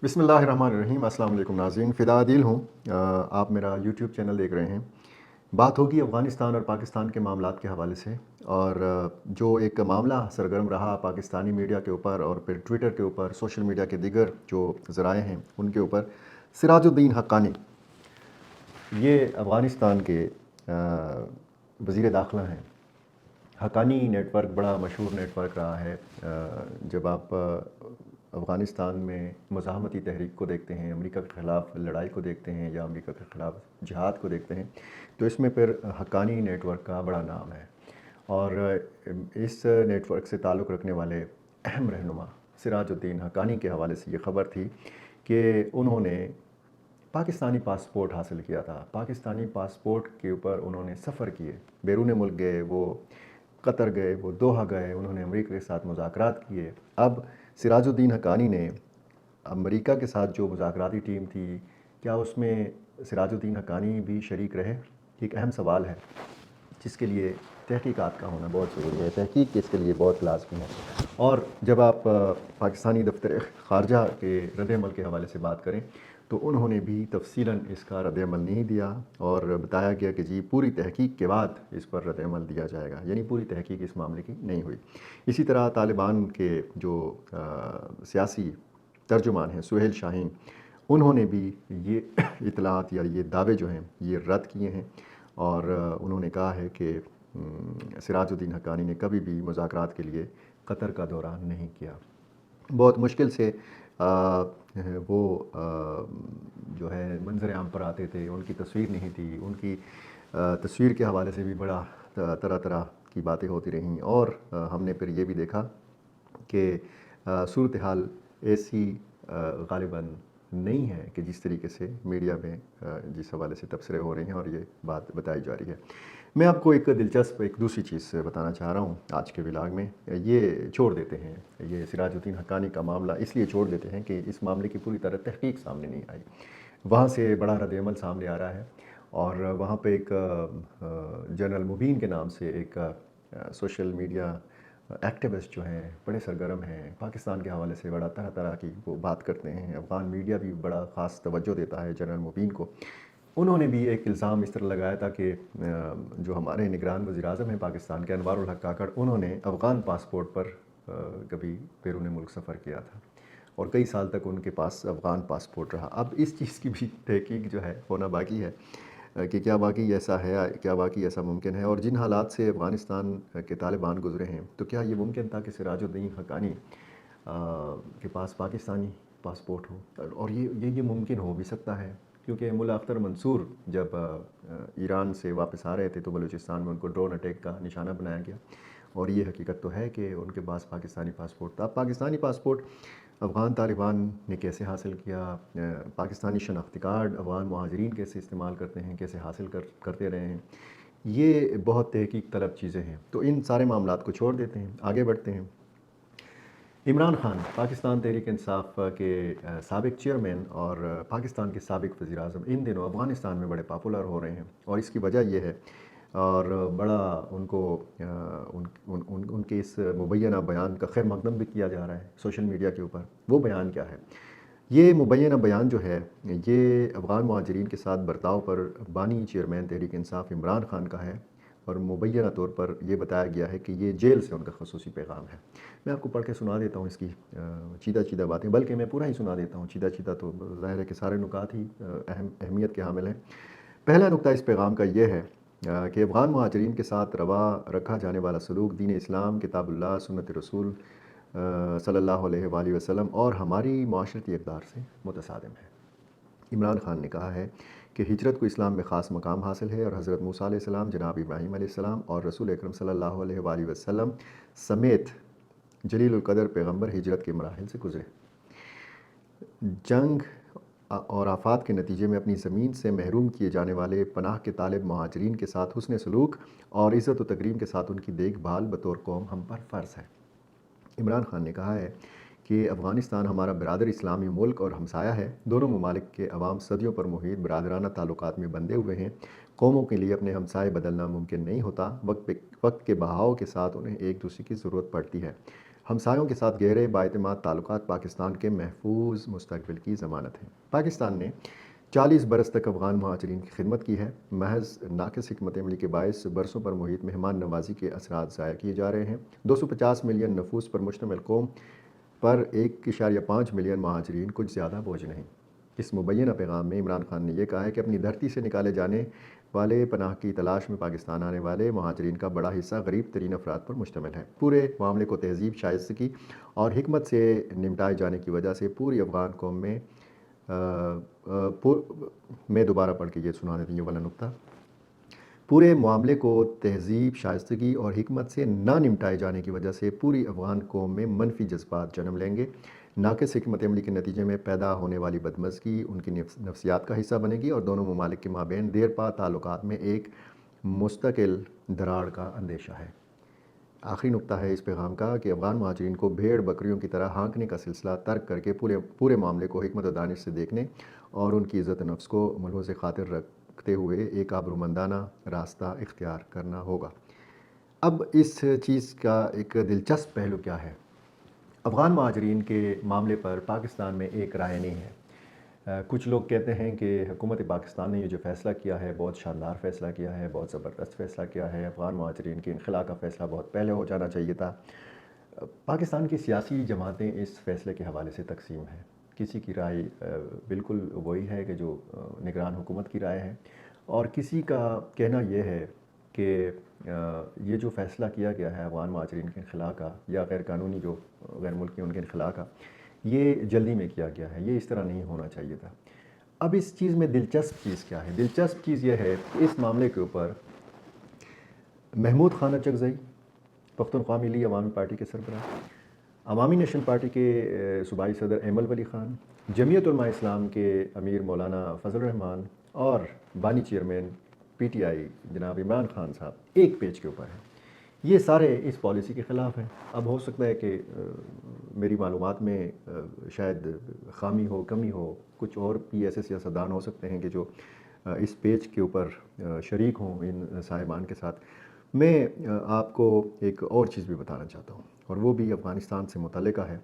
بسم اللہ الرحمن الرحیم۔ السلام علیکم ناظرین، فدا دل ہوں۔ آپ میرا یوٹیوب چینل دیکھ رہے ہیں۔ بات ہوگی افغانستان اور پاکستان کے معاملات کے حوالے سے، اور جو ایک معاملہ سرگرم رہا پاکستانی میڈیا کے اوپر اور پھر ٹویٹر کے اوپر، سوشل میڈیا کے دیگر جو ذرائع ہیں ان کے اوپر، سراج الدین حقانی یہ افغانستان کے وزیر داخلہ ہیں۔ حقانی نیٹ ورک بڑا مشہور نیٹ ورک رہا ہے۔ جب آپ افغانستان میں مزاحمتی تحریک کو دیکھتے ہیں، امریکہ کے خلاف لڑائی کو دیکھتے ہیں یا امریکہ کے خلاف جہاد کو دیکھتے ہیں، تو اس میں پھر حقانی نیٹ ورک کا بڑا نام ہے۔ اور اس نیٹ ورک سے تعلق رکھنے والے اہم رہنما سراج الدین حقانی کے حوالے سے یہ خبر تھی کہ انہوں نے پاکستانی پاسپورٹ حاصل کیا تھا۔ پاکستانی پاسپورٹ کے اوپر انہوں نے سفر کیے، بیرون ملک گئے، وہ قطر گئے، وہ دوحہ گئے، انہوں نے امریکہ کے ساتھ مذاکرات کیے۔ اب سراج الدین حقانی نے امریکہ کے ساتھ جو مذاکراتی ٹیم تھی، کیا اس میں سراج الدین حقانی بھی شریک رہے؟ ایک اہم سوال ہے جس کے لیے تحقیقات کا ہونا بہت ضروری ہے، تحقیق اس کے لیے بہت لازمی ہے۔ اور جب آپ پاکستانی دفتر خارجہ کے رد عمل کے حوالے سے بات کریں تو انہوں نے بھی تفصیلاً اس کا رد عمل نہیں دیا، اور بتایا گیا کہ جی پوری تحقیق کے بعد اس پر رد عمل دیا جائے گا، یعنی پوری تحقیق اس معاملے کی نہیں ہوئی۔ اسی طرح طالبان کے جو سیاسی ترجمان ہیں سہیل شاہین، انہوں نے بھی یہ اطلاعات یا یہ دعوے جو ہیں یہ رد کیے ہیں، اور انہوں نے کہا ہے کہ سراج الدین حقانی نے کبھی بھی مذاکرات کے لیے قطر کا دورہ نہیں کیا۔ بہت مشکل سے وہ جو ہے منظر عام پر آتے تھے، ان کی تصویر نہیں تھی، ان کی تصویر کے حوالے سے بھی بڑا طرح طرح کی باتیں ہوتی رہیں، اور ہم نے پھر یہ بھی دیکھا کہ صورتحال ایسی غالباً نہیں ہے کہ جس طریقے سے میڈیا میں جس حوالے سے تبصرے ہو رہے ہیں اور یہ بات بتائی جا رہی ہے۔ میں آپ کو ایک دلچسپ ایک دوسری چیز بتانا چاہ رہا ہوں آج کے ولاگ میں۔ یہ چھوڑ دیتے ہیں، یہ سراج الدین حقانی کا معاملہ اس لیے چھوڑ دیتے ہیں کہ اس معاملے کی پوری طرح تحقیق سامنے نہیں آئی۔ وہاں سے بڑا رد عمل سامنے آ رہا ہے، اور وہاں پہ ایک جنرل مبین کے نام سے ایک سوشل میڈیا ایکٹیوسٹ جو ہیں بڑے سرگرم ہیں، پاکستان کے حوالے سے بڑا طرح طرح کی وہ بات کرتے ہیں، افغان میڈیا بھی بڑا خاص توجہ دیتا ہے جنرل مبین کو۔ انہوں نے بھی ایک الزام اس طرح لگایا تھا کہ جو ہمارے نگران وزیر اعظم ہیں پاکستان کے انوار الحق کاکڑ، انہوں نے افغان پاسپورٹ پر کبھی بیرون ملک سفر کیا تھا، اور کئی سال تک ان کے پاس افغان پاسپورٹ رہا۔ اب اس چیز کی بھی تحقیق جو ہے ہونا باقی ہے کہ کیا واقعی ایسا ہے، کیا واقعی ایسا ممکن ہے، اور جن حالات سے افغانستان کے طالبان گزرے ہیں تو کیا یہ ممکن تھا کہ سراج الدین حقانی کے پاس پاکستانی پاسپورٹ ہو؟ اور یہ ممکن ہو بھی سکتا ہے، کیونکہ ملا اختر منصور جب ایران سے واپس آ رہے تھے تو بلوچستان میں ان کو ڈرون اٹیک کا نشانہ بنایا گیا، اور یہ حقیقت تو ہے کہ ان کے پاس پاکستانی پاسپورٹ تھا۔ پاکستانی پاسپورٹ افغان طالبان نے کیسے حاصل کیا، پاکستانی شناختی کارڈ افغان مہاجرین کیسے استعمال کرتے ہیں، کیسے حاصل کرتے رہے ہیں، یہ بہت تحقیق طلب چیزیں ہیں۔ تو ان سارے معاملات کو چھوڑ دیتے ہیں، آگے بڑھتے ہیں۔ عمران خان پاکستان تحریک انصاف کے سابق چیئرمین اور پاکستان کے سابق وزیر اعظم ان دنوں افغانستان میں بڑے پاپولر ہو رہے ہیں، اور اس کی وجہ یہ ہے، اور بڑا ان کو ان کے اس مبینہ بیان کا خیر مقدم بھی کیا جا رہا ہے سوشل میڈیا کے اوپر۔ وہ بیان کیا ہے؟ یہ مبینہ بیان جو ہے یہ افغان مہاجرین کے ساتھ برتاؤ پر بانی چیئرمین تحریک انصاف عمران خان کا ہے، اور مبینہ طور پر یہ بتایا گیا ہے کہ یہ جیل سے ان کا خصوصی پیغام ہے۔ میں آپ کو پڑھ کے سنا دیتا ہوں اس کی چیدہ چیدہ باتیں، بلکہ میں پورا ہی سنا دیتا ہوں، چیدہ چیدہ تو ظاہر ہے کہ سارے نکات ہی اہمیت کے حامل ہیں۔ پہلا نقطہ اس پیغام کا یہ ہے کہ افغان مہاجرین کے ساتھ روا رکھا جانے والا سلوک دین اسلام، کتاب اللہ، سنت رسول صلی اللہ علیہ وآلہ وسلم اور ہماری معاشرتی اقدار سے متصادم ہے۔ عمران خان نے کہا ہے کہ ہجرت کو اسلام میں خاص مقام حاصل ہے، اور حضرت موسیٰ علیہ السلام، جناب ابراہیم علیہ السلام اور رسول اکرم صلی اللہ علیہ وآلہ وسلم سمیت جلیل القدر پیغمبر ہجرت کے مراحل سے گزرے، جنگ اور آفات کے نتیجے میں اپنی زمین سے محروم کیے جانے والے پناہ کے طالب مہاجرین کے ساتھ حسن سلوک اور عزت و تکریم کے ساتھ ان کی دیکھ بھال بطور قوم ہم پر فرض ہے۔ عمران خان نے کہا ہے کہ افغانستان ہمارا برادر اسلامی ملک اور ہمسایہ ہے، دونوں ممالک کے عوام صدیوں پر محیط برادرانہ تعلقات میں بندھے ہوئے ہیں، قوموں کے لیے اپنے ہمسائے بدلنا ممکن نہیں ہوتا، وقت کے بہاؤ کے ساتھ انہیں ایک دوسرے کی ضرورت پڑتی ہے۔ ہمسایوں کے ساتھ گہرے بااعتماد تعلقات پاکستان کے محفوظ مستقبل کی ضمانت ہیں۔ پاکستان نے 40 برس تک افغان مہاجرین کی خدمت کی ہے۔ محض ناقص حکمت عملی کے باعث برسوں پر محیط مہمان نوازی کے اثرات ضائع کیے جا رہے ہیں۔ 250 ملین نفوس پر مشتمل قوم پر 1.5 ملین مہاجرین کچھ زیادہ بوجھ نہیں۔ اس مبینہ پیغام میں عمران خان نے یہ کہا ہے کہ اپنی دھرتی سے نکالے جانے والے پناہ کی تلاش میں پاکستان آنے والے مہاجرین کا بڑا حصہ غریب ترین افراد پر مشتمل ہے۔ پورے معاملے کو تہذیب، شائستگی اور حکمت سے نمٹائے جانے کی وجہ سے پوری افغان قوم میں دوبارہ پڑھ کے یہ سنا دیتے ہیں یہ والا نقطہ۔ پورے معاملے کو تہذیب، شائستگی اور حکمت سے نہ نمٹائے جانے کی وجہ سے پوری افغان قوم میں منفی جذبات جنم لیں گے۔ ناقص حکمت عملی کے نتیجے میں پیدا ہونے والی بدمزگی ان کی نفسیات کا حصہ بنے گی اور دونوں ممالک کے مابین دیر پا تعلقات میں ایک مستقل دراڑ کا اندیشہ ہے۔ آخری نقطہ ہے اس پیغام کا کہ افغان مہاجرین کو بھیڑ بکریوں کی طرح ہانکنے کا سلسلہ ترک کر کے پورے معاملے کو حکمت و دانش سے دیکھنے اور ان کی عزت نفس کو ملحوظ خاطر رکھتے ہوئے ایک آبرومندانہ راستہ اختیار کرنا ہوگا۔ اب اس چیز کا ایک دلچسپ پہلو کیا ہے؟ افغان مہاجرین کے معاملے پر پاکستان میں ایک رائے نہیں ہے۔ کچھ لوگ کہتے ہیں کہ حکومت پاکستان نے یہ جو فیصلہ کیا ہے بہت شاندار فیصلہ کیا ہے، بہت زبردست فیصلہ کیا ہے، افغان مہاجرین کے انخلاء کا فیصلہ بہت پہلے ہو جانا چاہیے تھا۔ پاکستان کی سیاسی جماعتیں اس فیصلے کے حوالے سے تقسیم ہیں۔ کسی کی رائے بالکل وہی ہے کہ جو نگران حکومت کی رائے ہے، اور کسی کا کہنا یہ ہے کہ یہ جو فیصلہ کیا گیا ہے افغان مہاجرین کے انخلاء کا یا غیر قانونی جو غیر ملکی ان کے انخلاء کا، یہ جلدی میں کیا گیا ہے، یہ اس طرح نہیں ہونا چاہیے تھا۔ اب اس چیز میں دلچسپ چیز کیا ہے؟ دلچسپ چیز یہ ہے کہ اس معاملے کے اوپر محمود خان اچکزئی، پختونخوا ملی عوامی پارٹی کے سربراہ، عوامی نیشنل پارٹی کے صوبائی صدر ایمل ولی خان، جمعیت علماء اسلام کے امیر مولانا فضل الرحمان اور بانی چیئرمین پی ٹی آئی جناب عمران خان صاحب ایک پیج کے اوپر ہیں۔ یہ سارے اس پالیسی کے خلاف ہیں۔ اب ہو سکتا ہے کہ میری معلومات میں شاید خامی ہو، کمی ہو، کچھ اور بھی ایسے سیاستدان ہو سکتے ہیں کہ جو اس پیج کے اوپر شریک ہوں ان صاحبان کے ساتھ۔ میں آپ کو ایک اور چیز بھی بتانا چاہتا ہوں، اور وہ بھی افغانستان سے متعلقہ ہے۔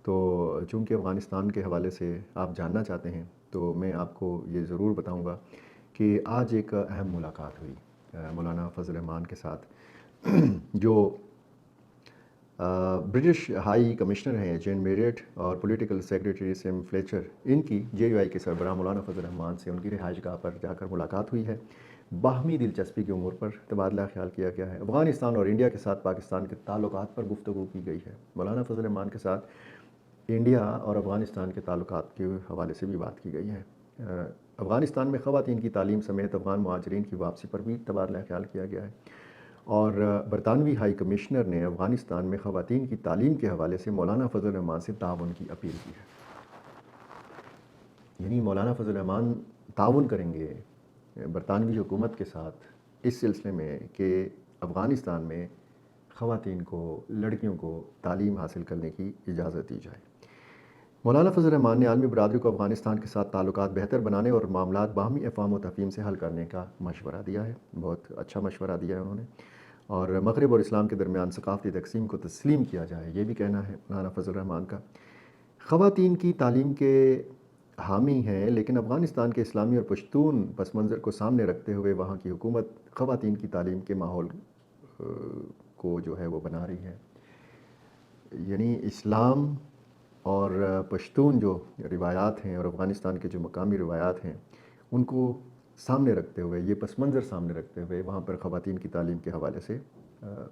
تو چونکہ افغانستان کے حوالے سے آپ جاننا چاہتے ہیں تو میں آپ کو یہ ضرور بتاؤں گا کہ آج ایک اہم ملاقات ہوئی مولانا فضل الرحمان کے ساتھ، جو برٹش ہائی کمشنر ہیں جین میریٹ اور پولیٹیکل سیکریٹری سیم فلیچر، ان کی جے یو آئی کے سربراہ مولانا فضل الرحمان سے ان کی رہائش گاہ پر جا کر ملاقات ہوئی ہے۔ باہمی دلچسپی کے امور پر تبادلہ خیال کیا گیا ہے۔ افغانستان اور انڈیا کے ساتھ پاکستان کے تعلقات پر گفتگو کی گئی ہے۔ مولانا فضل الرحمان کے ساتھ انڈیا اور افغانستان کے تعلقات کے حوالے سے بھی بات کی گئی ہے۔ افغانستان میں خواتین کی تعلیم سمیت افغان مہاجرین کی واپسی پر بھی تبادلہ خیال کیا گیا ہے، اور برطانوی ہائی کمشنر نے افغانستان میں خواتین کی تعلیم کے حوالے سے مولانا فضل الرحمان سے تعاون کی اپیل کی ہے۔ یعنی مولانا فضل الرحمان تعاون کریں گے برطانوی حکومت کے ساتھ اس سلسلے میں کہ افغانستان میں خواتین کو، لڑکیوں کو تعلیم حاصل کرنے کی اجازت دی جائے۔ مولانا فضل الرحمان نے عالمی برادری کو افغانستان کے ساتھ تعلقات بہتر بنانے اور معاملات باہمی افہام و تفہیم سے حل کرنے کا مشورہ دیا ہے۔ بہت اچھا مشورہ دیا ہے انہوں نے، اور مغرب اور اسلام کے درمیان ثقافتی تقسیم کو تسلیم کیا جائے، یہ بھی کہنا ہے مولانا فضل الرحمان کا۔ خواتین کی تعلیم کے حامی ہیں، لیکن افغانستان کے اسلامی اور پشتون پس منظر کو سامنے رکھتے ہوئے وہاں کی حکومت خواتین کی تعلیم کے ماحول کو جو ہے وہ بنا رہی ہے۔ یعنی اسلام اور پشتون جو روایات ہیں اور افغانستان کے جو مقامی روایات ہیں ان کو سامنے رکھتے ہوئے، یہ پس منظر سامنے رکھتے ہوئے وہاں پر خواتین کی تعلیم کے حوالے سے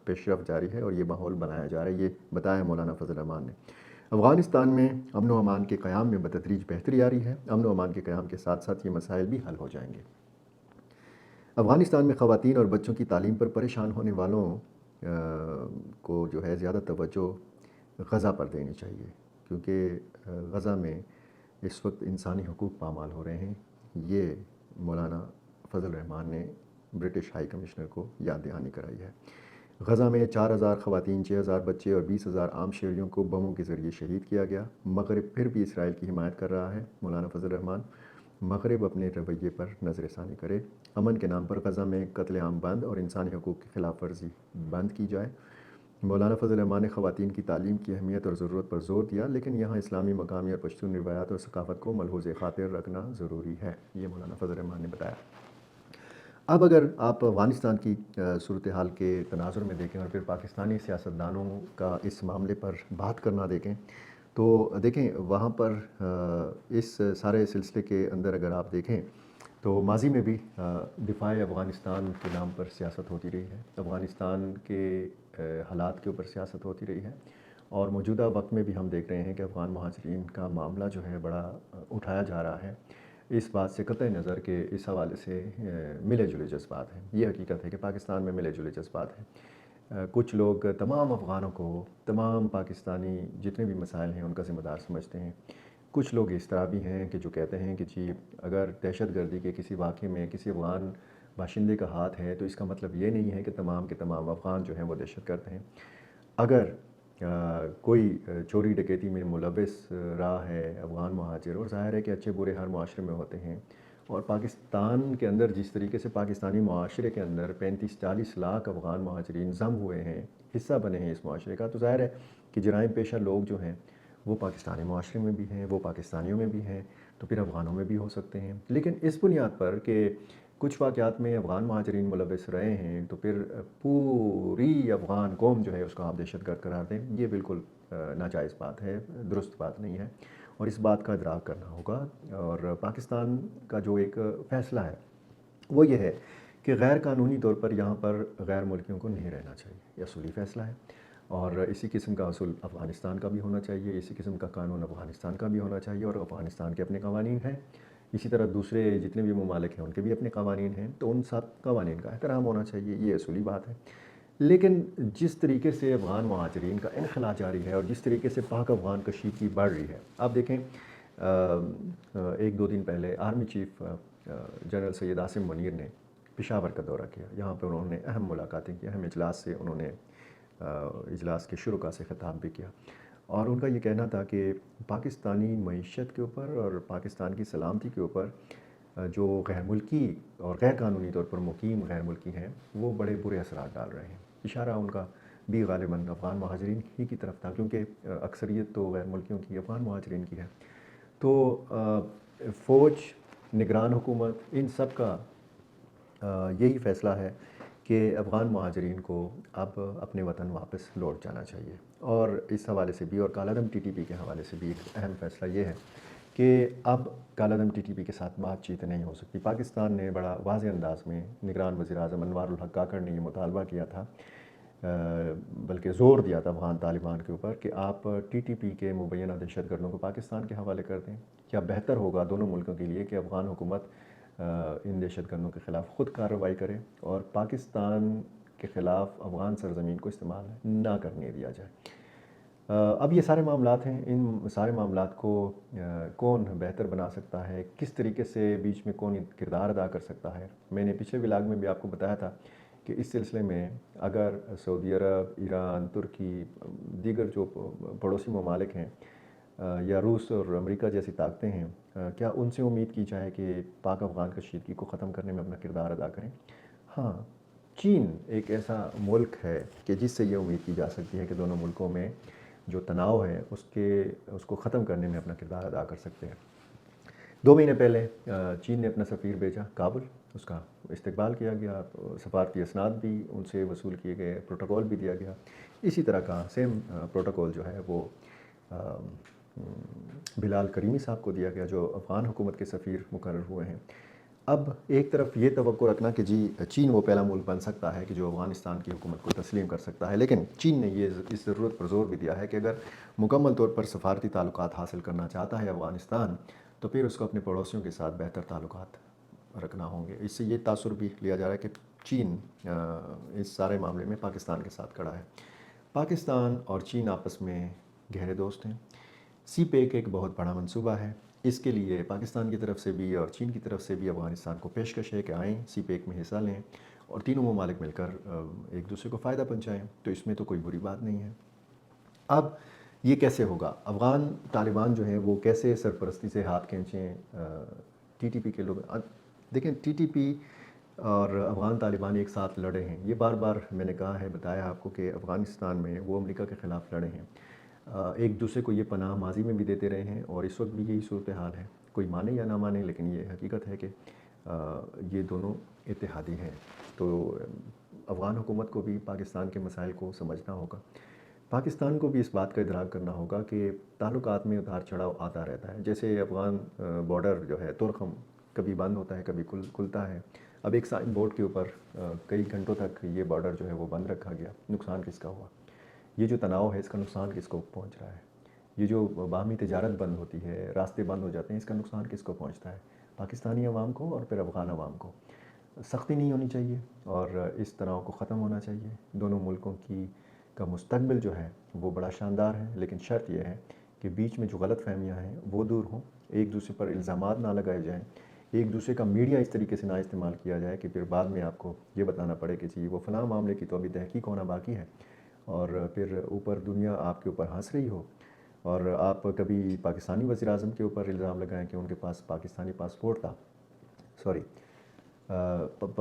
پیش رفت جاری ہے اور یہ ماحول بنایا جا رہا ہے، یہ بتایا مولانا فضل الرحمان نے۔ افغانستان میں امن و امان کے قیام میں بتدریج بہتری آ رہی ہے۔ امن و امان کے قیام کے ساتھ ساتھ یہ مسائل بھی حل ہو جائیں گے۔ افغانستان میں خواتین اور بچوں کی تعلیم پر پریشان ہونے والوں کو جو ہے زیادہ توجہ غزہ پر دینی چاہیے، کیونکہ غزہ میں اس وقت انسانی حقوق پامال ہو رہے ہیں۔ یہ مولانا فضل الرحمان نے برٹش ہائی کمشنر کو یاد دہانی کرائی ہے۔ غزہ میں 4000 خواتین، 6000 بچے اور 20000 عام شہریوں کو بموں کے ذریعے شہید کیا گیا۔ مغرب پھر بھی اسرائیل کی حمایت کر رہا ہے۔ مولانا فضل الرحمان، مغرب اپنے رویے پر نظر ثانی کرے، امن کے نام پر غزہ میں قتل عام بند اور انسانی حقوق کی خلاف ورزی بند کی جائے۔ مولانا فضل الرحمان نے خواتین کی تعلیم کی اہمیت اور ضرورت پر زور دیا، لیکن یہاں اسلامی مقامی اور پشتون روایات اور ثقافت کو ملحوظ خاطر رکھنا ضروری ہے، یہ مولانا فضل الرحمان نے بتایا۔ اب اگر آپ افغانستان کی صورتحال کے تناظر میں دیکھیں اور پھر پاکستانی سیاستدانوں کا اس معاملے پر بات کرنا دیکھیں تو دیکھیں وہاں پر اس سارے سلسلے کے اندر اگر آپ دیکھیں تو ماضی میں بھی دفاع افغانستان کے نام پر سیاست ہوتی رہی ہے، افغانستان کے حالات کے اوپر سیاست ہوتی رہی ہے، اور موجودہ وقت میں بھی ہم دیکھ رہے ہیں کہ افغان مہاجرین کا معاملہ جو ہے بڑا اٹھایا جا رہا ہے، اس بات سے قطع نظر کہ اس حوالے سے ملے جلے جذبات ہیں۔ یہ حقیقت ہے کہ پاکستان میں ملے جلے جذبات ہیں، کچھ لوگ تمام افغانوں کو، تمام پاکستانی جتنے بھی مسائل ہیں ان کا ذمہ دار سمجھتے ہیں، کچھ لوگ اس طرح بھی ہیں کہ جو کہتے ہیں کہ جی اگر دہشت گردی کے کسی واقعے میں کسی افغان باشندے کا ہاتھ ہے تو اس کا مطلب یہ نہیں ہے کہ تمام کے تمام افغان جو ہیں وہ دہشت گرد ہیں۔ اگر کوئی چوری ڈکیتی میں ملوث رہا ہے افغان مہاجر، اور ظاہر ہے کہ اچھے برے ہر معاشرے میں ہوتے ہیں، اور پاکستان کے اندر جس طریقے سے پاکستانی معاشرے کے اندر 35-40 لاکھ افغان مہاجرین ضم ہوئے ہیں، حصہ بنے ہیں اس معاشرے کا، تو ظاہر ہے کہ جرائم پیشہ لوگ جو ہیں وہ پاکستانی معاشرے میں بھی ہیں، وہ پاکستانیوں میں بھی ہیں، تو پھر افغانوں میں بھی ہو سکتے ہیں۔ لیکن اس بنیاد پر کہ کچھ واقعات میں افغان مہاجرین ملوث رہے ہیں تو پھر پوری افغان قوم جو ہے اس کو آپ دہشت گرد قرار دیں، یہ بالکل ناجائز بات ہے، درست بات نہیں ہے، اور اس بات کا ادراک کرنا ہوگا۔ اور پاکستان کا جو ایک فیصلہ ہے وہ یہ ہے کہ غیر قانونی طور پر یہاں پر غیر ملکیوں کو نہیں رہنا چاہیے، یہ اصولی فیصلہ ہے، اور اسی قسم کا اصول افغانستان کا بھی ہونا چاہیے، اسی قسم کا قانون افغانستان کا بھی ہونا چاہیے، اور افغانستان کے اپنے قوانین ہیں، اسی طرح دوسرے جتنے بھی ممالک ہیں ان کے بھی اپنے قوانین ہیں، تو ان سب قوانین کا احترام ہونا چاہیے، یہ اصولی بات ہے۔ لیکن جس طریقے سے افغان مہاجرین کا انخلا جاری ہے اور جس طریقے سے پاک افغان کشیدگی بڑھ رہی ہے، آپ دیکھیں ایک دو دن پہلے army chief general Syed Asim Munir نے پشاور کا دورہ کیا، یہاں پہ انہوں نے اہم ملاقاتیں کی، اہم اجلاس سے انہوں نے اجلاس کے شرکاء سے خطاب بھی کیا، اور ان کا یہ کہنا تھا کہ پاکستانی معیشت کے اوپر اور پاکستان کی سلامتی کے اوپر جو غیر ملکی اور غیر قانونی طور پر مقیم غیر ملکی ہیں وہ بڑے برے اثرات ڈال رہے ہیں۔ اشارہ ان کا بھی غالباً افغان مہاجرین ہی کی طرف تھا، کیونکہ اکثریت تو غیر ملکیوں کی افغان مہاجرین کی ہے۔ تو فوج، نگران حکومت، ان سب کا یہی فیصلہ ہے کہ افغان مہاجرین کو اب اپنے وطن واپس لوٹ جانا چاہیے، اور اس حوالے سے بھی اور کالعدم ٹی ٹی پی کے حوالے سے بھی ایک اہم فیصلہ یہ ہے کہ اب کالعدم ٹی ٹی پی کے ساتھ بات چیت نہیں ہو سکتی۔ پاکستان نے بڑا واضح انداز میں، نگران وزیر اعظم انوار الحق کاکڑ نے یہ مطالبہ کیا تھا، بلکہ زور دیا تھا افغان طالبان کے اوپر کہ آپ ٹی ٹی پی کے مبینہ دہشت گردوں کو پاکستان کے حوالے کر دیں۔ کیا بہتر ہوگا دونوں ملکوں کے لیے کہ افغان حکومت ان دہشت گردوں کے خلاف خود کارروائی کرے اور پاکستان کے خلاف افغان سرزمین کو استعمال نہ کرنے دیا جائے۔ اب یہ سارے معاملات ہیں، ان سارے معاملات کو کون بہتر بنا سکتا ہے، کس طریقے سے بیچ میں کون کردار ادا کر سکتا ہے۔ میں نے پچھلے ولاگ میں بھی آپ کو بتایا تھا کہ اس سلسلے میں اگر سعودی عرب، ایران، ترکی، دیگر جو پڑوسی ممالک ہیں، یا روس اور امریکہ جیسی طاقتیں ہیں، کیا ان سے امید کی جائے کہ پاک افغان کشیدگی کو ختم کرنے میں اپنا کردار ادا کریں؟ ہاں، چین ایک ایسا ملک ہے کہ جس سے یہ امید کی جا سکتی ہے کہ دونوں ملکوں میں جو تناؤ ہے اس کو ختم کرنے میں اپنا کردار ادا کر سکتے ہیں۔ 2 مہینے پہلے چین نے اپنا سفیر بھیجا کابل، اس کا استقبال کیا گیا، سفارتی اسناد بھی ان سے وصول کیے گئے، پروٹوکول بھی دیا گیا۔ اسی طرح کا سیم پروٹوکول جو ہے وہ بلال کریمی صاحب کو دیا گیا جو افغان حکومت کے سفیر مقرر ہوئے ہیں۔ اب ایک طرف یہ توقع رکھنا کہ جی چین وہ پہلا ملک بن سکتا ہے کہ جو افغانستان کی حکومت کو تسلیم کر سکتا ہے، لیکن چین نے یہ اس ضرورت پر زور بھی دیا ہے کہ اگر مکمل طور پر سفارتی تعلقات حاصل کرنا چاہتا ہے افغانستان تو پھر اس کو اپنے پڑوسیوں کے ساتھ بہتر تعلقات رکھنا ہوں گے۔ اس سے یہ تاثر بھی لیا جا رہا ہے کہ چین اس سارے معاملے میں پاکستان کے ساتھ کھڑا ہے۔ پاکستان اور چین آپس میں گہرے دوست ہیں۔ سی پیک ایک بہت بڑا منصوبہ ہے، اس کے لیے پاکستان کی طرف سے بھی اور چین کی طرف سے بھی افغانستان کو پیشکش ہے کہ آئیں سی پیک میں حصہ لیں اور تینوں ممالک مل کر ایک دوسرے کو فائدہ پہنچائیں، تو اس میں تو کوئی بری بات نہیں ہے۔ اب یہ کیسے ہوگا؟ افغان طالبان جو ہیں وہ کیسے سرپرستی سے ہاتھ کھینچیں ٹی ٹی پی کے لوگ؟ دیکھیں ٹی ٹی پی اور افغان طالبان ایک ساتھ لڑے ہیں. یہ بار بار میں نے کہا ہے، بتایا آپ کو کہ افغانستان میں وہ امریکہ کے خلاف لڑے ہیں. ایک دوسرے کو یہ پناہ ماضی میں بھی دیتے رہے ہیں اور اس وقت بھی یہی صورتحال ہے. کوئی مانے یا نہ مانے، لیکن یہ حقیقت ہے کہ یہ دونوں اتحادی ہیں. تو افغان حکومت کو بھی پاکستان کے مسائل کو سمجھنا ہوگا. پاکستان کو بھی اس بات کا ادراک کرنا ہوگا کہ تعلقات میں اتار چڑھاؤ آتا رہتا ہے. جیسے افغان بارڈر جو ہے تورخم کبھی بند ہوتا ہے، کبھی کھلتا ہے. اب ایک سائن بورڈ کے اوپر کئی گھنٹوں تک یہ بارڈر جو ہے وہ بند رکھا گیا. نقصان کس کا ہوا؟ یہ جو تناؤ ہے، اس کا نقصان کس کو پہنچ رہا ہے؟ یہ جو باہمی تجارت بند ہوتی ہے، راستے بند ہو جاتے ہیں، اس کا نقصان کس کو پہنچتا ہے؟ پاکستانی عوام کو اور پھر افغان عوام کو. سختی نہیں ہونی چاہیے اور اس تناؤ کو ختم ہونا چاہیے. دونوں ملکوں کا مستقبل جو ہے وہ بڑا شاندار ہے، لیکن شرط یہ ہے کہ بیچ میں جو غلط فہمیاں ہیں وہ دور ہوں. ایک دوسرے پر الزامات نہ لگائے جائیں. ایک دوسرے کا میڈیا اس طریقے سے نہ استعمال کیا جائے کہ پھر بعد میں آپ کو یہ بتانا پڑے کہ جی وہ فلاں معاملے کی تو ابھی تحقیق ہونا باقی ہے، اور پھر اوپر دنیا آپ کے اوپر ہنس رہی ہو. اور آپ کبھی پاکستانی وزیر اعظم کے اوپر الزام لگائیں کہ ان کے پاس پاکستانی پاسپورٹ تھا، سوری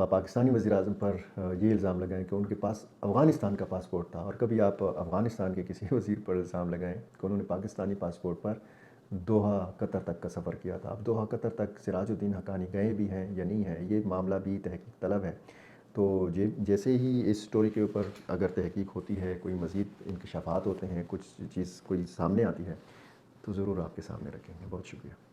پاکستانی وزیر اعظم پر یہ الزام لگائیں کہ ان کے پاس افغانستان کا پاسپورٹ تھا. اور کبھی آپ افغانستان کے کسی وزیر پر الزام لگائیں کہ انہوں نے پاکستانی پاسپورٹ پر دوحہ قطر تک کا سفر کیا تھا. اب دوحہ قطر تک سراج الدین حقانی گئے بھی ہیں یا نہیں ہیں، یہ معاملہ بھی تحقیق طلب ہے. تو جیسے ہی اس سٹوری کے اوپر اگر تحقیق ہوتی ہے، کوئی مزید انکشافات ہوتے ہیں، کوئی سامنے آتی ہے، تو ضرور آپ کے سامنے رکھیں گے. بہت شکریہ.